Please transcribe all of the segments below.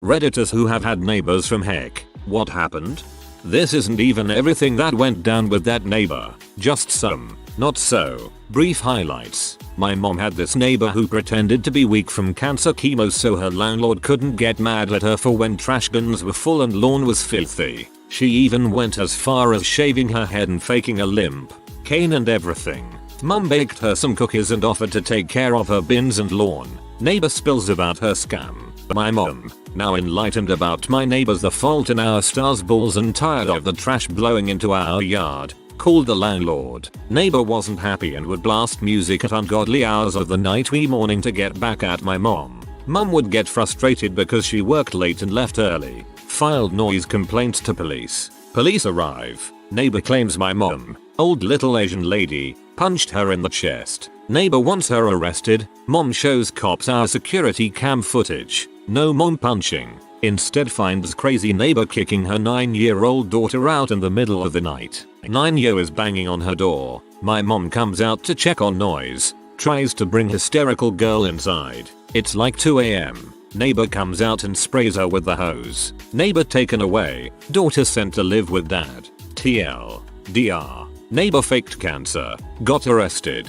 Redditors who have had neighbors from heck. What happened? This isn't even everything that went down with that neighbor. Just some, not so, brief highlights. My mom had this neighbor who pretended to be weak from cancer chemo so her landlord couldn't get mad at her for when trash bins were full and lawn was filthy. She even went as far as shaving her head and faking a limp, cane and everything. Mom baked her some cookies and offered to take care of her bins and lawn. Neighbor spills about her scam. My mom, now enlightened about my neighbors, the fault in our stars balls and tired of the trash blowing into our yard, called the landlord. Neighbor wasn't happy and would blast music at ungodly hours of the night we morning to get back at my mom. Mom would get frustrated because she worked late and left early. Filed noise complaints to police. Police arrive. Neighbor claims my mom, old little Asian lady, punched her in the chest. Neighbor wants her arrested. Mom shows cops our security cam footage. No mom punching. Instead finds crazy neighbor kicking her 9-year-old daughter out in the middle of the night. 9-year is banging on her door. My mom comes out to check on noise. Tries to bring hysterical girl inside. It's like 2 AM. Neighbor comes out and sprays her with the hose. Neighbor taken away. Daughter sent to live with dad. TL. DR. Neighbor faked cancer. Got arrested.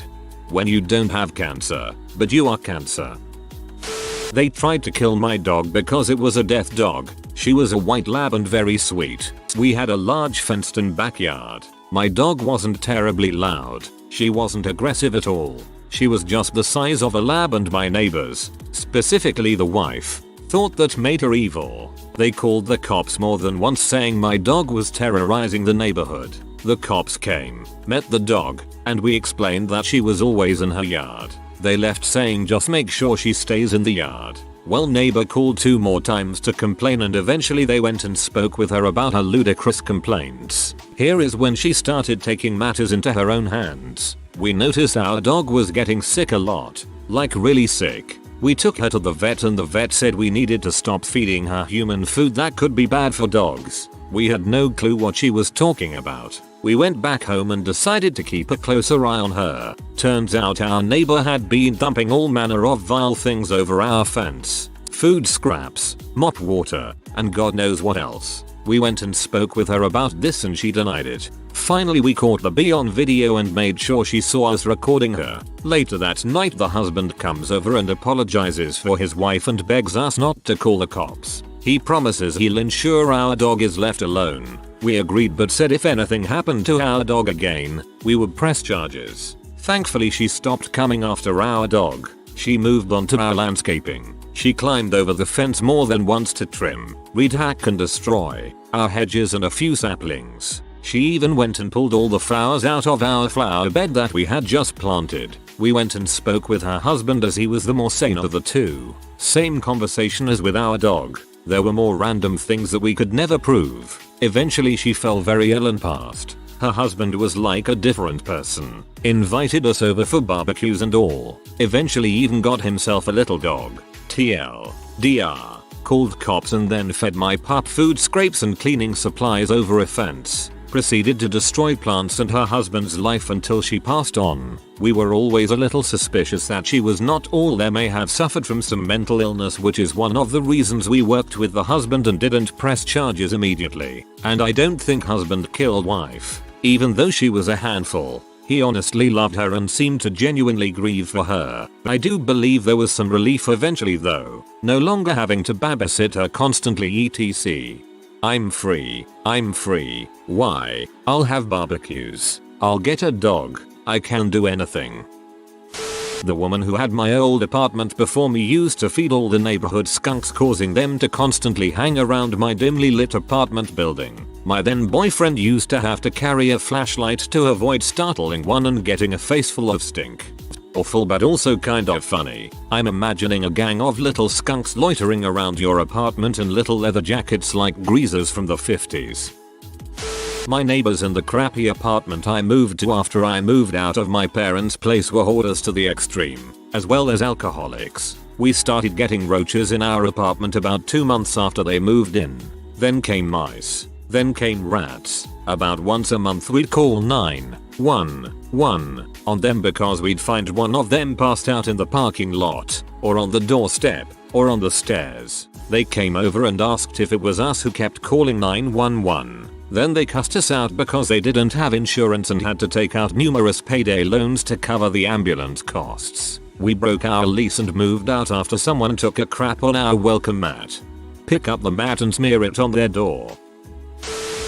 When you don't have cancer, but you are cancer. They tried to kill my dog because it was a death dog. She was a white lab and very sweet. We had a large fenced-in backyard. My dog wasn't terribly loud. She wasn't aggressive at all. She was just the size of a lab, and my neighbors, specifically the wife, thought that made her evil. They called the cops more than once saying my dog was terrorizing the neighborhood. The cops came, met the dog, and we explained that she was always in her yard. They left saying just make sure she stays in the yard. Well, neighbor called 2 more times to complain, and eventually they went and spoke with her about her ludicrous complaints. Here is when she started taking matters into her own hands. We noticed our dog was getting sick a lot, like really sick. We took her to the vet and the vet said we needed to stop feeding her human food that could be bad for dogs. We had no clue what she was talking about. We went back home and decided to keep a closer eye on her. Turns out our neighbor had been dumping all manner of vile things over our fence. Food scraps, mop water, and God knows what else. We went and spoke with her about this and she denied it. Finally we caught the bee on video and made sure she saw us recording her. Later that night the husband comes over and apologizes for his wife and begs us not to call the cops. He promises he'll ensure our dog is left alone. We agreed but said if anything happened to our dog again, we would press charges. Thankfully she stopped coming after our dog. She moved on to our landscaping. She climbed over the fence more than once to trim, weed hack and destroy our hedges and a few saplings. She even went and pulled all the flowers out of our flower bed that we had just planted. We went and spoke with her husband as he was the more sane of the two. Same conversation as with our dog. There were more random things that we could never prove. Eventually she fell very ill and passed. Her husband was like a different person. Invited us over for barbecues and all. Eventually even got himself a little dog. TL. DR. Called cops and then fed my pup food scrapes and cleaning supplies over a fence. Proceeded to destroy plants and her husband's life until she passed on. We were always a little suspicious that she was not all there, may have suffered from some mental illness, which is one of the reasons we worked with the husband and didn't press charges immediately. And I don't think husband killed wife. Even though she was a handful, he honestly loved her and seemed to genuinely grieve for her. I do believe there was some relief eventually though, no longer having to babysit her constantly etc. I'm free. Why? I'll have barbecues. I'll get a dog. I can do anything. The woman who had my old apartment before me used to feed all the neighborhood skunks, causing them to constantly hang around my dimly lit apartment building. My then boyfriend used to have to carry a flashlight to avoid startling one and getting a face full of stink. Awful but also kind of funny. I'm imagining a gang of little skunks loitering around your apartment in little leather jackets like greasers from the 50s. My neighbors in the crappy apartment I moved to after I moved out of my parents' place were hoarders to the extreme, as well as alcoholics. We started getting roaches in our apartment about 2 months after they moved in. Then came mice. Then came rats. About once a month we'd call 911 on them because we'd find one of them passed out in the parking lot, or on the doorstep, or on the stairs. They came over and asked if it was us who kept calling 911. Then they cussed us out because they didn't have insurance and had to take out numerous payday loans to cover the ambulance costs. We broke our lease and moved out after someone took a crap on our welcome mat. Pick up the mat and smear it on their door.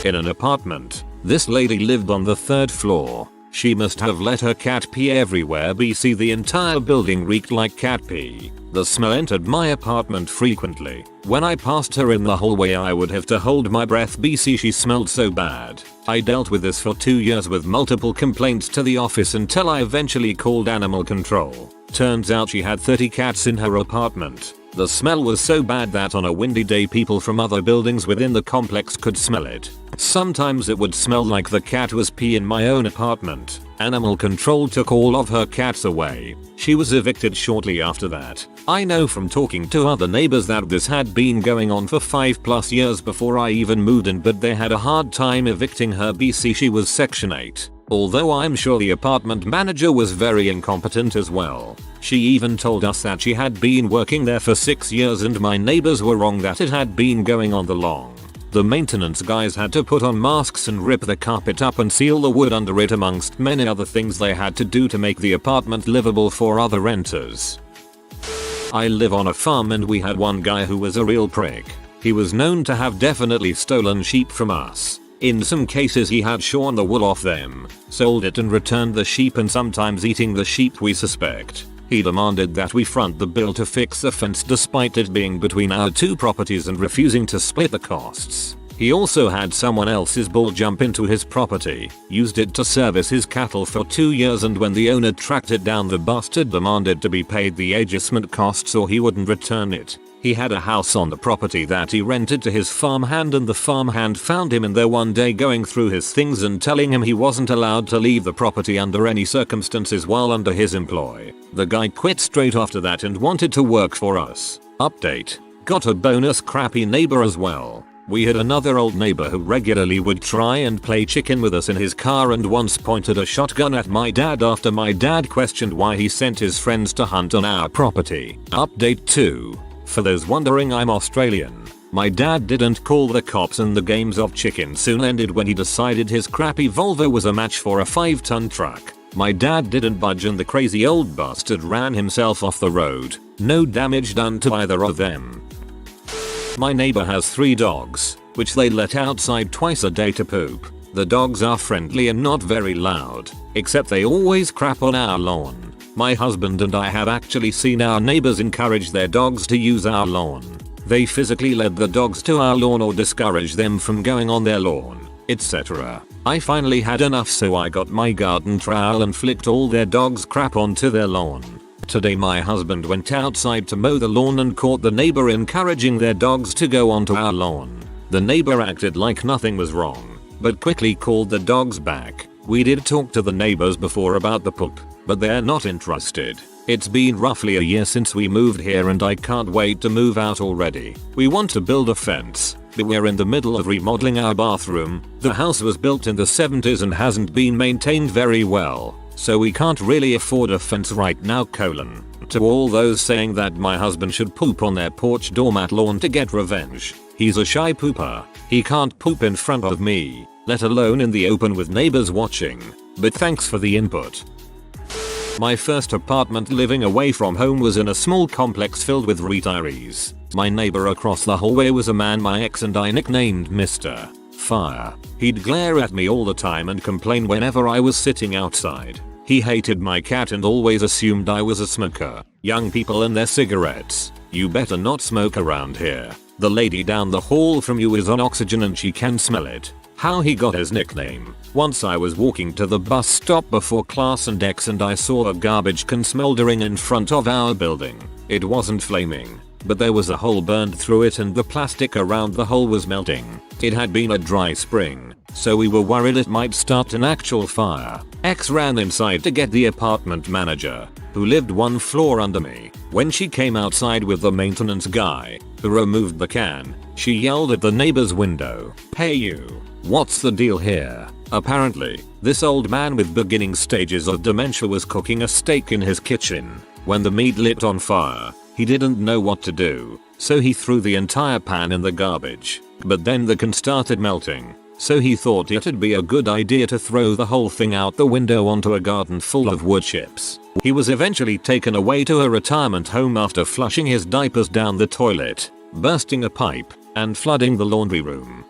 In an apartment, this lady lived on the 3rd floor. She must have let her cat pee everywhere. BC, the entire building reeked like cat pee. The smell entered my apartment frequently. When I passed her in the hallway I would have to hold my breath. BC, she smelled so bad. I dealt with this for 2 years with multiple complaints to the office until I eventually called animal control. Turns out she had 30 cats in her apartment. The smell was so bad that on a windy day people from other buildings within the complex could smell it. Sometimes it would smell like the cat was pee in my own apartment. Animal control took all of her cats away. She was evicted shortly after that. I know from talking to other neighbors that this had been going on for 5+ years before I even moved in, but they had a hard time evicting her. BC, she was Section 8. Although I'm sure the apartment manager was very incompetent as well. She even told us that she had been working there for 6 years and my neighbors were wrong that it had been going on that long. The maintenance guys had to put on masks and rip the carpet up and seal the wood under it, amongst many other things they had to do to make the apartment livable for other renters. I live on a farm and we had one guy who was a real prick. He was known to have definitely stolen sheep from us. In some cases he had shorn the wool off them, sold it and returned the sheep, and sometimes eating the sheep we suspect. He demanded that we front the bill to fix the fence despite it being between our 2 properties and refusing to split the costs. He also had someone else's bull jump into his property, used it to service his cattle for 2 years, and when the owner tracked it down the bastard demanded to be paid the adjustment costs or he wouldn't return it. He had a house on the property that he rented to his farmhand, and the farmhand found him in there one day going through his things and telling him he wasn't allowed to leave the property under any circumstances while under his employ. The guy quit straight after that and wanted to work for us. Update. Got a bonus crappy neighbor as well. We had another old neighbor who regularly would try and play chicken with us in his car and once pointed a shotgun at my dad after my dad questioned why he sent his friends to hunt on our property. Update 2. For those wondering, I'm Australian. My dad didn't call the cops and the games of chicken soon ended when he decided his crappy Volvo was a match for a 5-ton truck. My dad didn't budge and the crazy old bastard ran himself off the road. No damage done to either of them. My neighbor has 3 dogs, which they let outside twice a day to poop. The dogs are friendly and not very loud, except they always crap on our lawn. My husband and I have actually seen our neighbors encourage their dogs to use our lawn. They physically led the dogs to our lawn or discouraged them from going on their lawn, etc. I finally had enough, so I got my garden trowel and flicked all their dogs' crap onto their lawn. Today my husband went outside to mow the lawn and caught the neighbor encouraging their dogs to go onto our lawn. The neighbor acted like nothing was wrong, but quickly called the dogs back. We did talk to the neighbors before about the poop, but they're not interested. It's been roughly a year since we moved here and I can't wait to move out already. We want to build a fence, but we're in the middle of remodeling our bathroom. The house was built in the 70s and hasn't been maintained very well, so we can't really afford a fence right now. To all those saying that my husband should poop on their porch doormat lawn to get revenge. He's a shy pooper. He can't poop in front of me, let alone in the open with neighbors watching. But thanks for the input. My first apartment living away from home was in a small complex filled with retirees. My neighbor across the hallway was a man my ex and I nicknamed Mr. Fire. He'd glare at me all the time and complain whenever I was sitting outside. He hated my cat and always assumed I was a smoker. Young people and their cigarettes. You better not smoke around here. The lady down the hall from you is on oxygen and she can smell it. How he got his nickname. Once I was walking to the bus stop before class and I saw a garbage can smoldering in front of our building. It wasn't flaming, but there was a hole burned through it and the plastic around the hole was melting. It had been a dry spring, so we were worried it might start an actual fire. X ran inside to get the apartment manager, who lived 1 floor under me. When she came outside with the maintenance guy, who removed the can, she yelled at the neighbor's window, "Hey you, what's the deal here?" Apparently, this old man with beginning stages of dementia was cooking a steak in his kitchen. When the meat lit on fire, He didn't know what to do, so he threw the entire pan in the garbage. But then the can started melting, so he thought it'd be a good idea to throw the whole thing out the window onto a garden full of wood chips. He was eventually taken away to a retirement home after flushing his diapers down the toilet, bursting a pipe, and flooding the laundry room.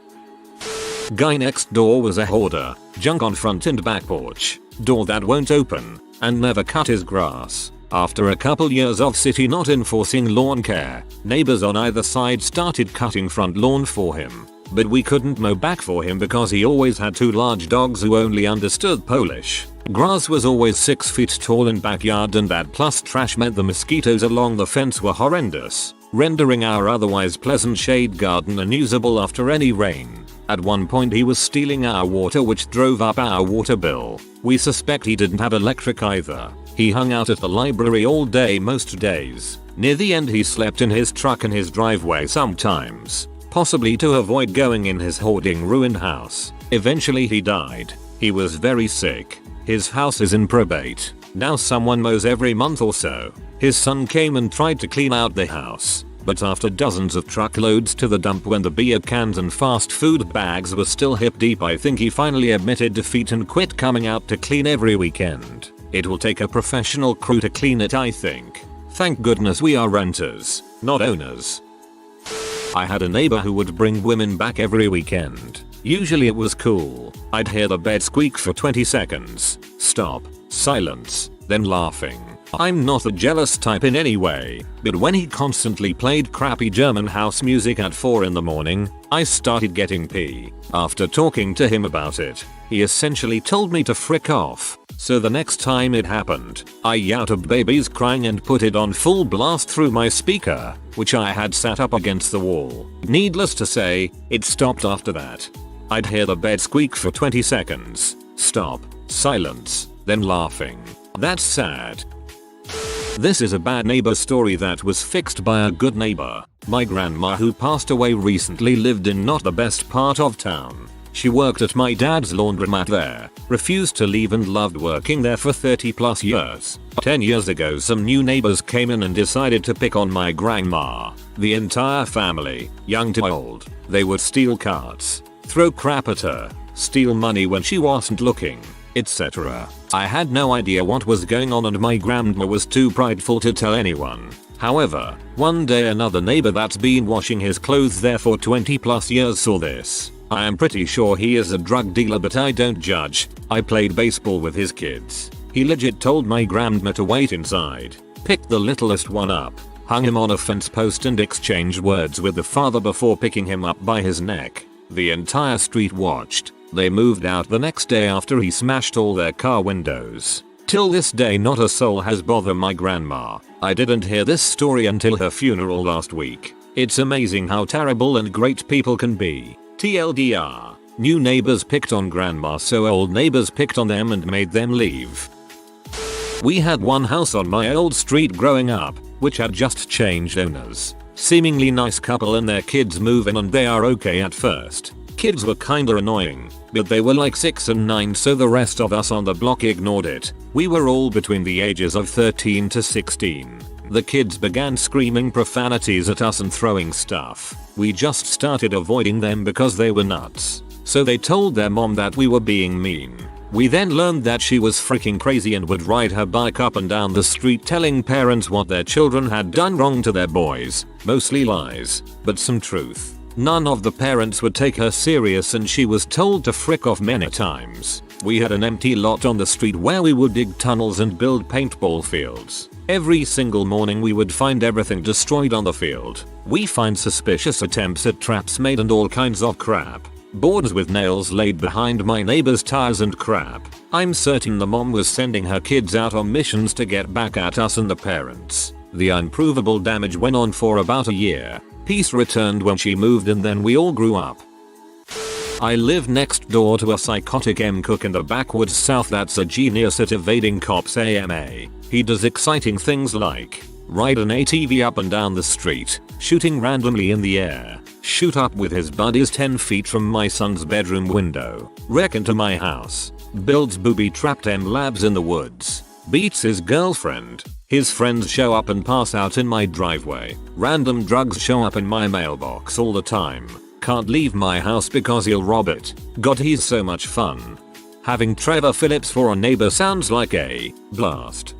Guy next door was a hoarder, junk on front and back porch, door that won't open, and never cut his grass. After a couple years of city not enforcing lawn care, neighbors on either side started cutting front lawn for him. But we couldn't mow back for him because he always had 2 large dogs who only understood Polish. Grass was always 6 feet tall in backyard, and that plus trash meant the mosquitoes along the fence were horrendous, rendering our otherwise pleasant shade garden unusable after any rain. At one point he was stealing our water, which drove up our water bill. We suspect he didn't have electric either. He hung out at the library all day most days. Near the end he slept in his truck in his driveway sometimes, possibly to avoid going in his hoarding ruined house. Eventually he died. He was very sick. His house is in probate. Now someone mows every month or so. His son came and tried to clean out the house, but after dozens of truckloads to the dump when the beer cans and fast food bags were still hip deep, I think he finally admitted defeat and quit coming out to clean every weekend. It will take a professional crew to clean it, I think. Thank goodness we are renters, not owners. I had a neighbor who would bring women back every weekend. Usually it was cool. I'd hear the bed squeak for 20 seconds, stop, silence, then laughing. I'm not a jealous type in any way, but when he constantly played crappy German house music at 4 in the morning, I started getting pee. After talking to him about it, he essentially told me to frick off. So the next time it happened, I yelled babies crying and put it on full blast through my speaker, which I had sat up against the wall. Needless to say, it stopped after that. I'd hear the bed squeak for 20 seconds, stop, silence, then laughing. That's sad. This is a bad neighbor story that was fixed by a good neighbor. My grandma, who passed away recently, lived in not the best part of town. She worked at my dad's laundromat there, refused to leave, and loved working there for 30 plus years. 10 years ago some new neighbors came in and decided to pick on my grandma. The entire family, young to old. They would steal carts, throw crap at her, steal money when she wasn't looking, etc. I had no idea what was going on and my grandma was too prideful to tell anyone. However, one day another neighbor that's been washing his clothes there for 20 plus years saw this. I am pretty sure he is a drug dealer, but I don't judge. I played baseball with his kids. He legit told my grandma to wait inside, picked the littlest one up, hung him on a fence post, and exchanged words with the father before picking him up by his neck. The entire street watched. They moved out the next day after he smashed all their car windows. Till this day not a soul has bothered my grandma. I didn't hear this story until her funeral last week. It's amazing how terrible and great people can be. TLDR. New neighbors picked on grandma, so old neighbors picked on them and made them leave. We had one house on my old street growing up, which had just changed owners. Seemingly nice couple and their kids move in, and they are okay at first. Kids were kinda annoying, but they were like 6 and 9, so the rest of us on the block ignored it. We were all between the ages of 13 to 16. The kids began screaming profanities at us and throwing stuff. We just started avoiding them because they were nuts. So they told their mom that we were being mean. We then learned that she was freaking crazy and would ride her bike up and down the street telling parents what their children had done wrong to their boys. Mostly lies, but some truth. None of the parents would take her serious, and she was told to frick off many times. We had an empty lot on the street where we would dig tunnels and build paintball fields. Every single morning we would find everything destroyed on the field. We find suspicious attempts at traps made and all kinds of crap. Boards with nails laid behind my neighbor's tires and crap. I'm certain the mom was sending her kids out on missions to get back at us and the parents. The unprovable damage went on for about a year. Peace returned when she moved, and then we all grew up. I live next door to a psychotic cook in the backwoods south that's a genius at evading cops AMA. He does exciting things like ride an ATV up and down the street, shooting randomly in the air, shoot up with his buddies 10 feet from my son's bedroom window, wreck into my house, builds booby-trapped labs in the woods, beats his girlfriend. His friends show up and pass out in my driveway. Random drugs show up in my mailbox all the time. Can't leave my house because he'll rob it. God, he's so much fun. Having Trevor Phillips for a neighbor sounds like a blast.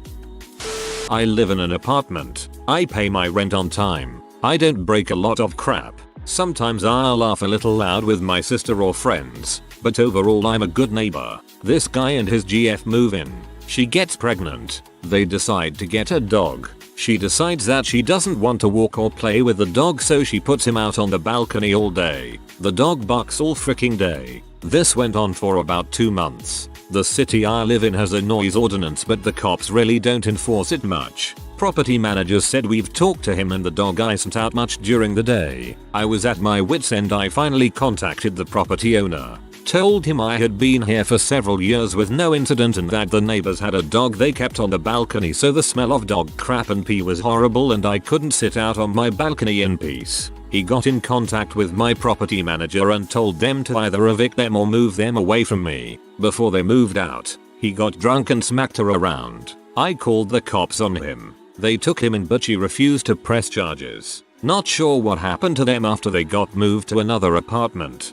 I live in an apartment. I pay my rent on time. I don't break a lot of crap. Sometimes I'll laugh a little loud with my sister or friends, but overall I'm a good neighbor. This guy and his GF move in. She gets pregnant. They decide to get a dog. She decides that she doesn't want to walk or play with the dog, so she puts him out on the balcony all day. The dog barks all freaking day. This went on for about 2 months. The city I live in has a noise ordinance, but the cops really don't enforce it much. Property managers said we've talked to him and the dog isn't out much during the day. I was at my wit's end. I finally contacted the property owner. Told him I had been here for several years with no incident and that the neighbors had a dog they kept on the balcony, so the smell of dog crap and pee was horrible and I couldn't sit out on my balcony in peace. He got in contact with my property manager and told them to either evict them or move them away from me. Before they moved out, he got drunk and smacked her around. I called the cops on him. They took him in, but she refused to press charges. Not sure what happened to them after they got moved to another apartment.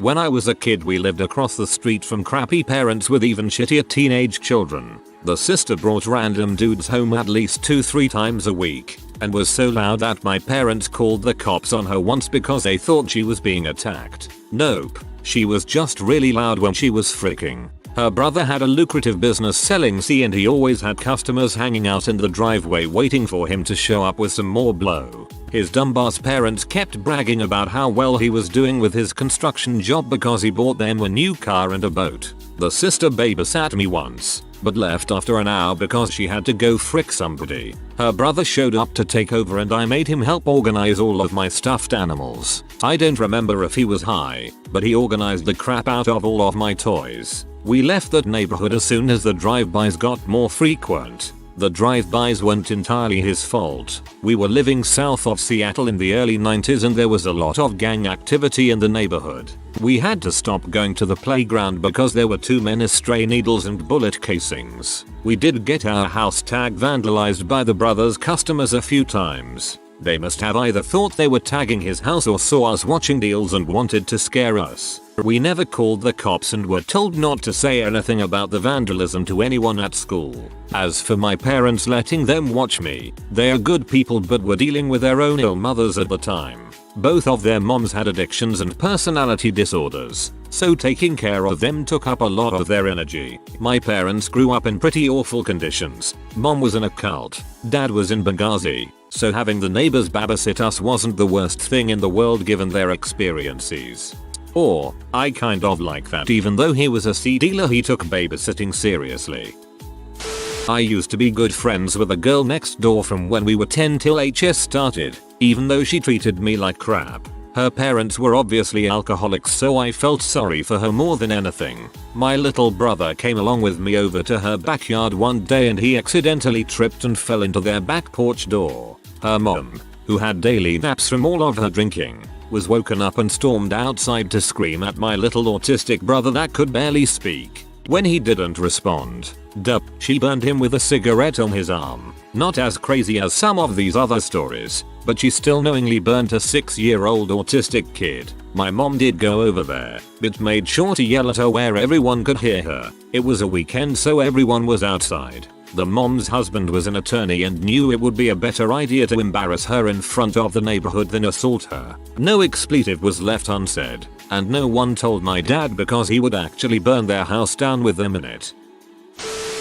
When I was a kid, we lived across the street from crappy parents with even shittier teenage children. The sister brought random dudes home at least 2-3 times a week and was so loud that my parents called the cops on her once because they thought she was being attacked. Nope, she was just really loud when she was freaking. Her brother had a lucrative business selling C and he always had customers hanging out in the driveway waiting for him to show up with some more blow. His dumbass parents kept bragging about how well he was doing with his construction job because he bought them a new car and a boat. The sister babysat me once, but left after an hour because she had to go frick somebody. Her brother showed up to take over and I made him help organize all of my stuffed animals. I don't remember if he was high, but he organized the crap out of all of my toys. We left that neighborhood as soon as the drive-bys got more frequent. The drive-bys weren't entirely his fault. We were living south of Seattle in the early 90s and there was a lot of gang activity in the neighborhood. We had to stop going to the playground because there were too many stray needles and bullet casings. We did get our house tag vandalized by the brother's customers a few times. They must have either thought they were tagging his house or saw us watching deals and wanted to scare us. We never called the cops and were told not to say anything about the vandalism to anyone at school. As for my parents letting them watch me, they are good people but were dealing with their own ill mothers at the time. Both of their moms had addictions and personality disorders, so taking care of them took up a lot of their energy. My parents grew up in pretty awful conditions. Mom was in a cult, dad was in Benghazi, so having the neighbors babysit us wasn't the worst thing in the world given their experiences. Or, I kind of like that even though he was a C dealer he took babysitting seriously. I used to be good friends with a girl next door from when we were 10 till HS started, even though she treated me like crap. Her parents were obviously alcoholics, so I felt sorry for her more than anything. My little brother came along with me over to her backyard one day and he accidentally tripped and fell into their back porch door. Her mom, who had daily naps from all of her drinking, was woken up and stormed outside to scream at my little autistic brother that could barely speak. When he didn't respond, she burned him with a cigarette on his arm. Not as crazy as some of these other stories, but she still knowingly burnt a 6-year-old autistic kid. My mom did go over there, but made sure to yell at her where everyone could hear her. It was a weekend so everyone was outside. The mom's husband was an attorney and knew it would be a better idea to embarrass her in front of the neighborhood than assault her. No expletive was left unsaid, and no one told my dad because he would actually burn their house down with them in it.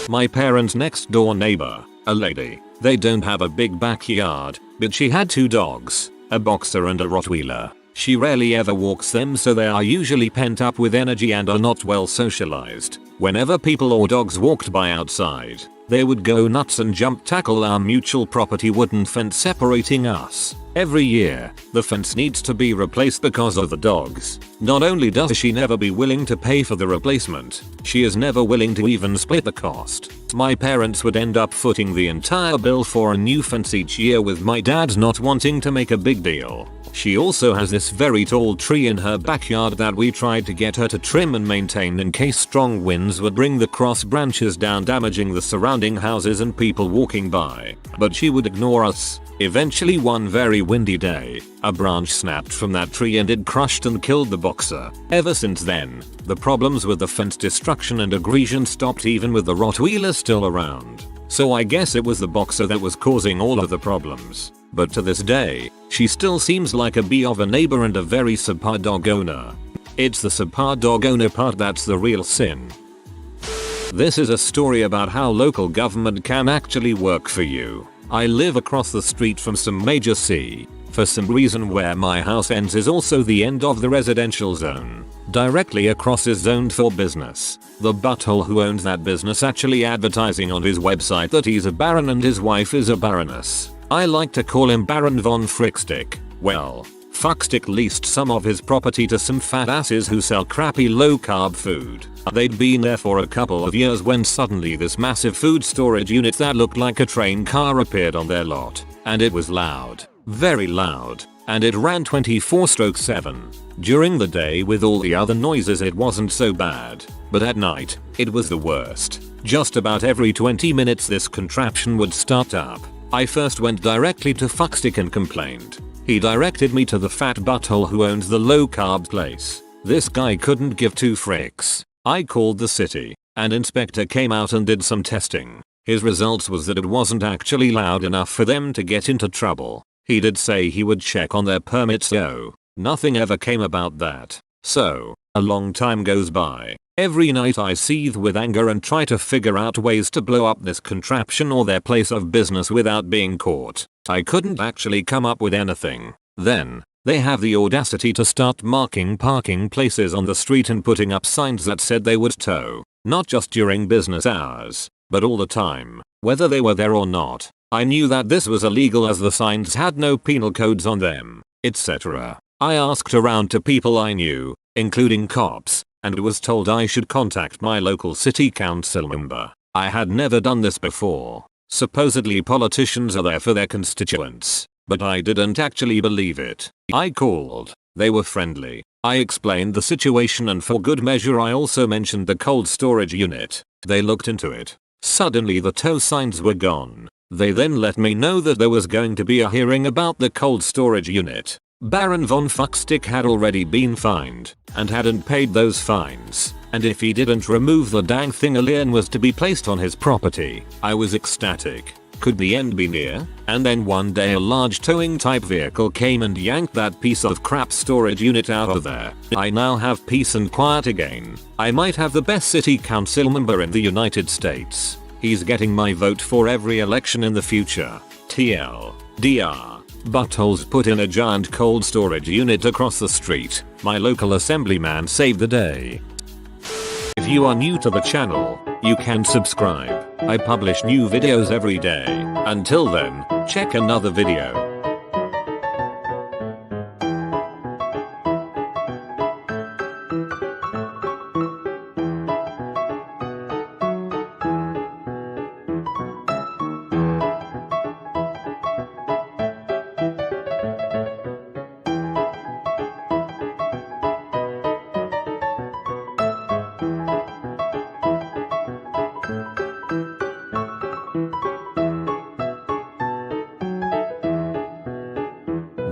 My parents' next door neighbor, a lady, they don't have a big backyard, but she had 2 dogs, a boxer and a Rottweiler. She rarely ever walks them, so they are usually pent up with energy and are not well socialized. Whenever people or dogs walked by outside, they would go nuts and jump tackle our mutual property wooden fence separating us. Every year, the fence needs to be replaced because of the dogs. Not only does she never be willing to pay for the replacement, she is never willing to even split the cost. My parents would end up footing the entire bill for a new fence each year, with my dad not wanting to make a big deal. She also has this very tall tree in her backyard that we tried to get her to trim and maintain in case strong winds would bring the cross branches down, damaging the surrounding houses and people walking by, but she would ignore us. Eventually one very windy day, a branch snapped from that tree and it crushed and killed the boxer. Ever since then, the problems with the fence destruction and aggression stopped, even with the Rottweiler still around. So I guess it was the boxer that was causing all of the problems. But to this day, she still seems like a bee of a neighbor and a very subpar dog owner. It's the subpar dog owner part that's the real sin. This is a story about how local government can actually work for you. I live across the street from some major C. For some reason where my house ends is also the end of the residential zone. Directly across is zoned for business. The butthole who owns that business actually advertising on his website that he's a baron and his wife is a baroness. I like to call him Baron von Frickstick. Well, Fuckstick leased some of his property to some fat asses who sell crappy low carb food. They'd been there for a couple of years when suddenly this massive food storage unit that looked like a train car appeared on their lot. And it was loud. Very loud. And it ran 24/7. During the day with all the other noises it wasn't so bad. But at night, it was the worst. Just about every 20 minutes this contraption would start up. I first went directly to Fuckstick and complained. He directed me to the fat butthole who owns the low carb place. This guy couldn't give two fricks. I called the city. An inspector came out and did some testing. His results was that it wasn't actually loud enough for them to get into trouble. He did say he would check on their permits though. Nothing ever came about that. So, a long time goes by. Every night I seethe with anger and try to figure out ways to blow up this contraption or their place of business without being caught. I couldn't actually come up with anything. Then, they have the audacity to start marking parking places on the street and putting up signs that said they would tow. Not just during business hours, but all the time, whether they were there or not. I knew that this was illegal as the signs had no penal codes on them, etc. I asked around to people I knew, including cops, and was told I should contact my local city council member. I had never done this before. Supposedly politicians are there for their constituents, but I didn't actually believe it. I called. They were friendly. I explained the situation and for good measure I also mentioned the cold storage unit. They looked into it. Suddenly the tow signs were gone. They then let me know that there was going to be a hearing about the cold storage unit. Baron von Fuckstick had already been fined and hadn't paid those fines, and if he didn't remove the dang thing a lien was to be placed on his property. I was ecstatic. Could the end be near? And then one day a large towing type vehicle came and yanked that piece of crap storage unit out of there. I now have peace and quiet again. I might have the best city council member in the United States. He's getting my vote for every election in the future. TLDR. Buttholes put in a giant cold storage unit across the street. My local assemblyman saved the day. If you are new to the channel, you can subscribe. I publish new videos every day. Until then, check another video.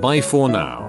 Bye for now.